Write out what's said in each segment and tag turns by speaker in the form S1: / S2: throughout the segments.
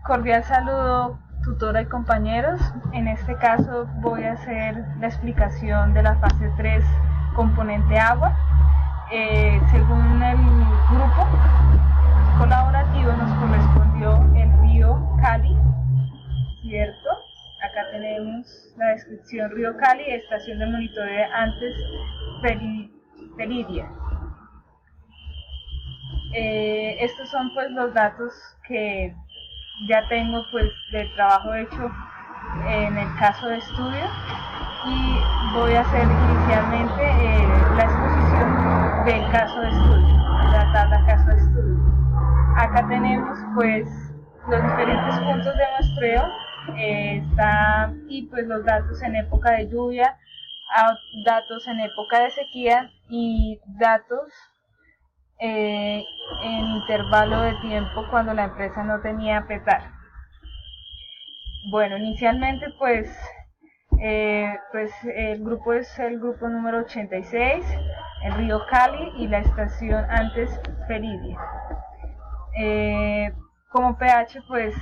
S1: Cordial saludo, tutora y compañeros. En este caso voy a hacer la explicación de la fase 3, componente agua. Según el grupo colaborativo nos correspondió el río Cali, ¿cierto? Acá tenemos la descripción: río Cali, estación de monitoreo antes Peridia. Estos son pues los datos que ya tengo pues del trabajo hecho en el caso de estudio, y voy a hacer inicialmente la exposición del caso de estudio, la tabla caso de estudio. Acá tenemos pues los diferentes puntos de muestreo, y pues los datos en época de lluvia, datos en época de sequía y datos en intervalo de tiempo cuando la empresa no tenía PETAR. Bueno, inicialmente pues el grupo es el grupo número 86, el río Cali y la estación antes Peridia. Como pH pues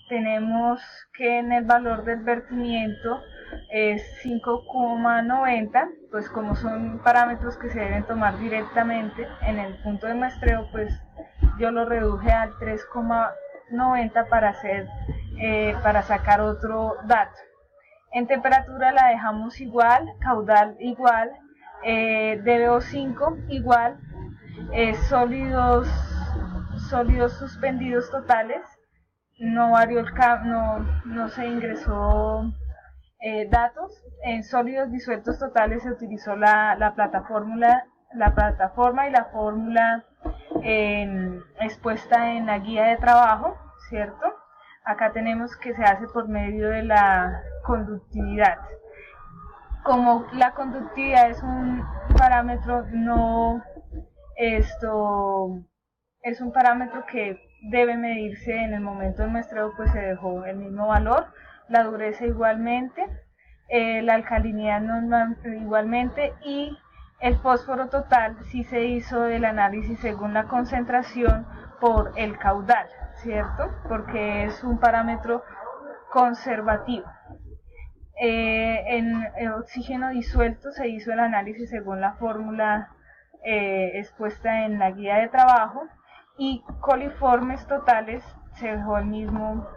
S1: tenemos que en el valor del vertimiento es 5,90, pues como son parámetros que se deben tomar directamente en el punto de muestreo, pues yo lo reduje al 3,90 para sacar otro dato. En temperatura la dejamos igual, caudal igual, DBO5 igual, sólidos suspendidos totales, no varió no se ingresó datos. En sólidos disueltos totales se utilizó la plataforma y la fórmula expuesta en la guía de trabajo, ¿cierto? Acá tenemos que se hace por medio de la conductividad. Como la conductividad es un parámetro es un parámetro que debe medirse en el momento del muestreo, pues se dejó el mismo valor, la dureza igualmente, la alcalinidad igualmente, y el fósforo total sí se hizo el análisis según la concentración por el caudal, ¿cierto? Porque es un parámetro conservativo. En el oxígeno disuelto se hizo el análisis según la fórmula expuesta en la guía de trabajo, y coliformes totales se dejó el mismo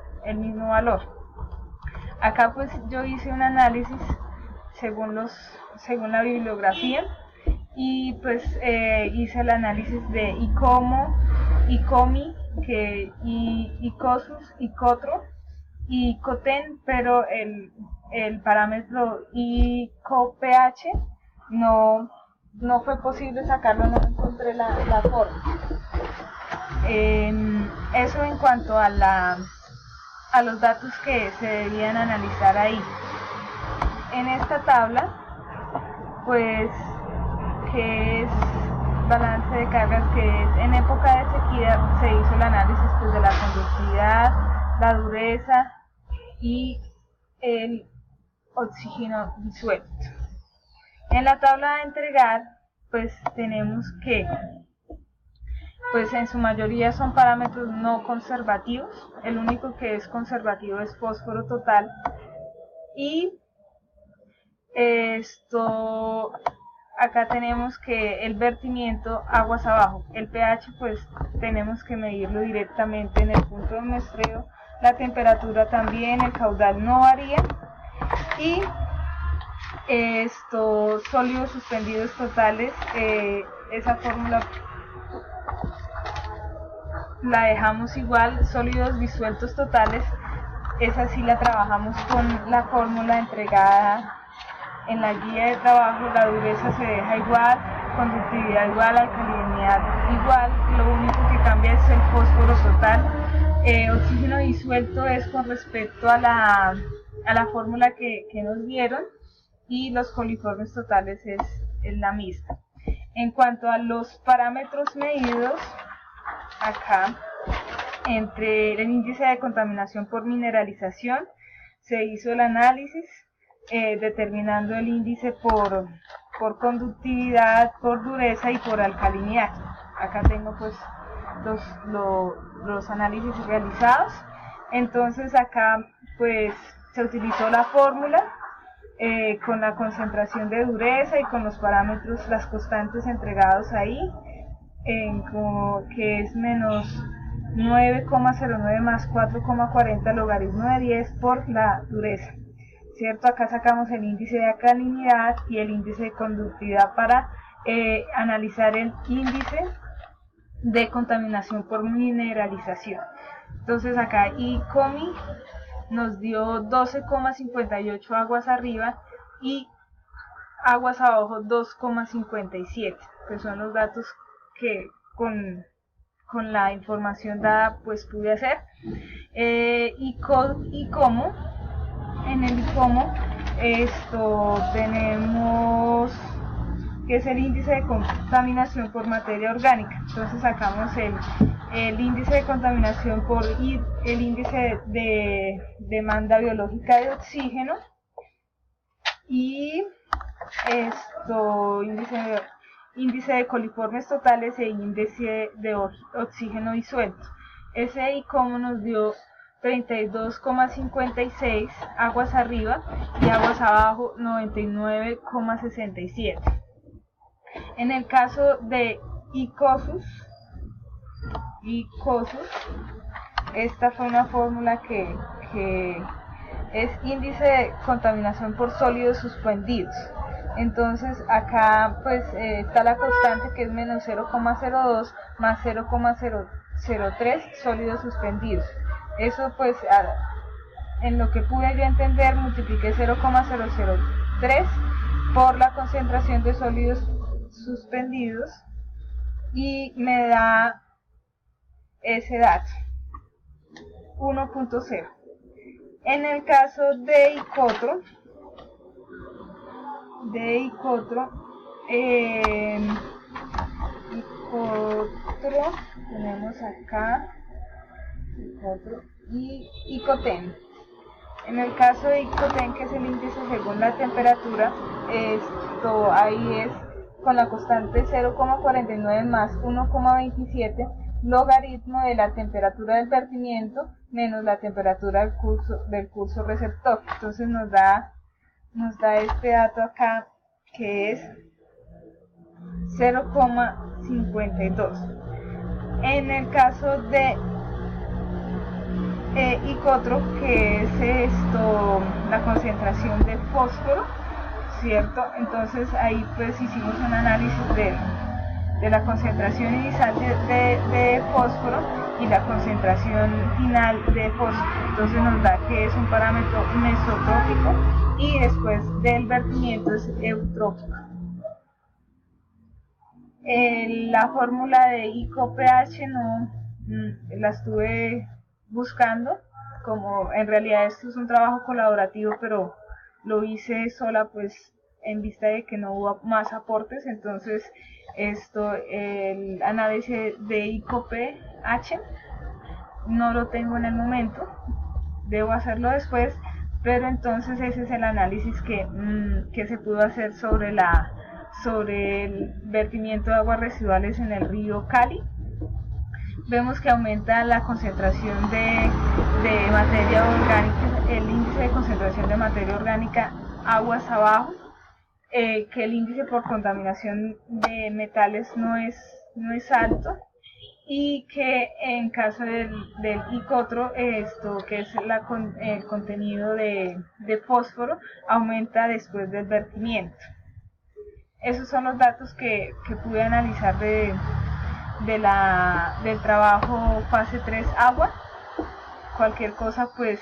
S1: valor. Acá pues yo hice un análisis según la bibliografía, y pues hice el análisis de ICOMO, ICOMI, ICOSUS, ICOTRO y ICOTEN, pero el parámetro ICOPH no fue posible sacarlo, no encontré la forma. Eso en cuanto a los datos que se debían analizar ahí. En esta tabla, pues, que es balance de cargas, que es en época de sequía, se hizo el análisis pues, de la conductividad, la dureza y el oxígeno disuelto. En la tabla de entregar, pues tenemos que pues en su mayoría son parámetros no conservativos. El único que es conservativo es fósforo total, y acá tenemos que el vertimiento aguas abajo, el pH pues tenemos que medirlo directamente en el punto de muestreo, la temperatura también, el caudal no varía, y sólidos suspendidos totales, esa fórmula la dejamos igual. Sólidos disueltos totales, esa sí la trabajamos con la fórmula entregada en la guía de trabajo. La dureza se deja igual, conductividad igual, alcalinidad igual, lo único que cambia es el fósforo total. Oxígeno disuelto es con respecto a la fórmula que nos dieron, y los coliformes totales es la misma. En cuanto a los parámetros medidos, acá entre el índice de contaminación por mineralización se hizo el análisis determinando el índice por conductividad, por dureza y por alcalinidad. Acá tengo pues los análisis realizados. Entonces acá pues se utilizó la fórmula con la concentración de dureza y con los parámetros, las constantes entregados ahí, que es menos 9,09 más 4,40 logaritmo de 10 por la dureza, ¿cierto? Acá sacamos el índice de alcalinidad y el índice de conductividad para analizar el índice de contaminación por mineralización. Entonces acá ICOMI nos dio 12,58 aguas arriba y aguas abajo 2,57, que son los datos que con la información dada pues pude hacer. ICOMO, en el ICOMO tenemos que es el índice de contaminación por materia orgánica. Entonces sacamos el índice de contaminación por el índice de demanda biológica de oxígeno y índice de coliformes totales e índice de oxígeno disuelto. Ese ICOMO nos dio 32,56 aguas arriba y aguas abajo 99,67. En el caso de ICOSUS, esta fue una fórmula que es índice de contaminación por sólidos suspendidos. Entonces acá pues está la constante que es menos 0,02 más 0,003 sólidos suspendidos. Eso pues en lo que pude yo entender multipliqué 0,003 por la concentración de sólidos suspendidos y me da ese dato 1.0. En el caso de ICOTRO tenemos acá ICOTRO y ICOTEN. En el caso de ICOTEN, que es el índice según la temperatura, ahí es con la constante 0,49 más 1,27 logaritmo de la temperatura del vertimiento menos la temperatura del curso receptor. Entonces nos da este dato acá que es 0,52. En el caso de ICOTRO, que es la concentración de fósforo, ¿cierto? Entonces ahí pues hicimos un análisis de la concentración inicial de fósforo y la concentración final de fósforo. Entonces nos da que es un parámetro mesotrópico y después del vertimiento es eutrópico. La fórmula de ICOPH no la estuve buscando, como en realidad esto es un trabajo colaborativo, pero lo hice sola pues en vista de que no hubo más aportes. Entonces el análisis de ICOPH no lo tengo en el momento, debo hacerlo después, pero entonces ese es el análisis que se pudo hacer sobre el vertimiento de aguas residuales en el río Cali. Vemos que aumenta la concentración de materia orgánica, el índice de concentración de materia orgánica aguas abajo, que el índice por contaminación de metales no es alto, y que en caso del ICOTRO, que es el contenido de fósforo, aumenta después del vertimiento. Esos son los datos que pude analizar del trabajo fase 3 agua. Cualquier cosa pues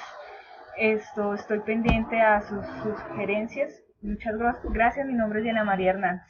S1: estoy pendiente a sus sugerencias. Muchas gracias, mi nombre es Diana María Hernández.